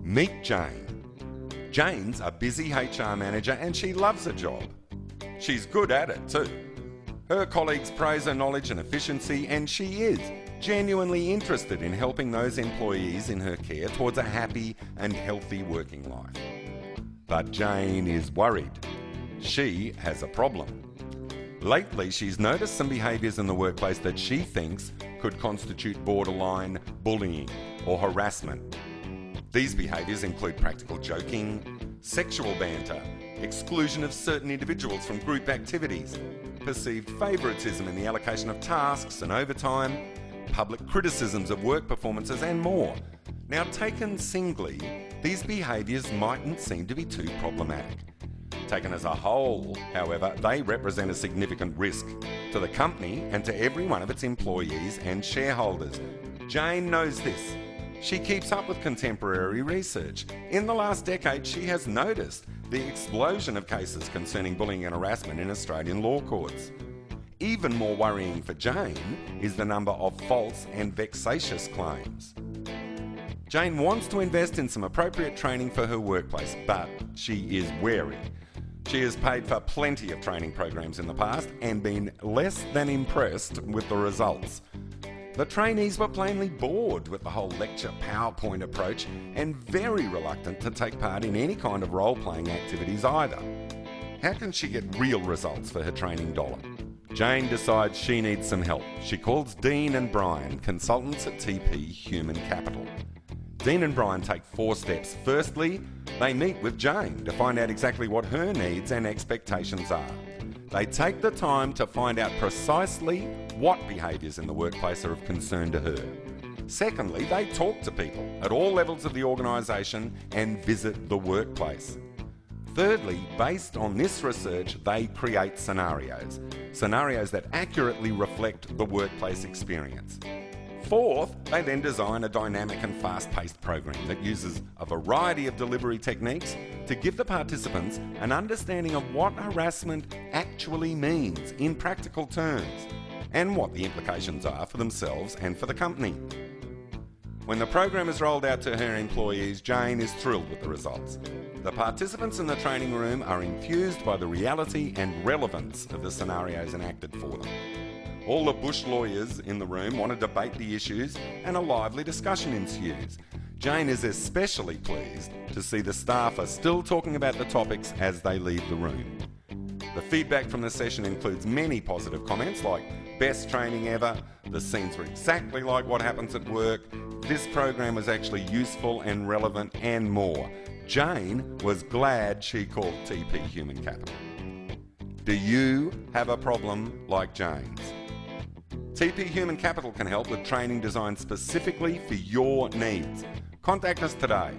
Meet Jane. Jane's a busy HR manager and she loves her job. She's good at it too. Her colleagues praise her knowledge and efficiency, and she is genuinely interested in helping those employees in her care towards a happy and healthy working life. But Jane is worried. She has a problem. Lately, she's noticed some behaviours in the workplace that she thinks could constitute borderline bullying or harassment. These behaviours include practical joking, sexual banter, exclusion of certain individuals from group activities, perceived favouritism in the allocation of tasks and overtime, public criticisms of work performances and more. Now, taken singly, these behaviours mightn't seem to be too problematic. Taken as a whole, however, they represent a significant risk to the company and to every one of its employees and shareholders. Jane knows this. She keeps up with contemporary research. In the last decade, she has noticed the explosion of cases concerning bullying and harassment in Australian law courts. Even more worrying for Jane is the number of false and vexatious claims. Jane wants to invest in some appropriate training for her workplace, but she is wary. She has paid for plenty of training programs in the past and been less than impressed with the results. The trainees were plainly bored with the whole lecture PowerPoint approach and very reluctant to take part in any kind of role-playing activities either. How can she get real results for her training dollar? Jane decides she needs some help. She calls Dean and Brian, consultants at TP Human Capital. Dean and Brian take 4 steps. Firstly, they meet with Jane to find out exactly what her needs and expectations are. They take the time to find out precisely what behaviours in the workplace are of concern to her. Secondly, they talk to people at all levels of the organisation and visit the workplace. Thirdly, based on this research, they create scenarios that accurately reflect the workplace experience. Fourth, they then design a dynamic and fast-paced program that uses a variety of delivery techniques to give the participants an understanding of what harassment actually means in practical terms and what the implications are for themselves and for the company. When the program is rolled out to her employees, Jane is thrilled with the results. The participants in the training room are infused by the reality and relevance of the scenarios enacted for them. All the bush lawyers in the room want to debate the issues and a lively discussion ensues. Jane is especially pleased to see the staff are still talking about the topics as they leave the room. The feedback from the session includes many positive comments like best training ever, the scenes were exactly like what happens at work, this program was actually useful and relevant, and more. Jane was glad she called TP Human Capital. Do you have a problem like Jane's? TP Human Capital can help with training designed specifically for your needs. Contact us today.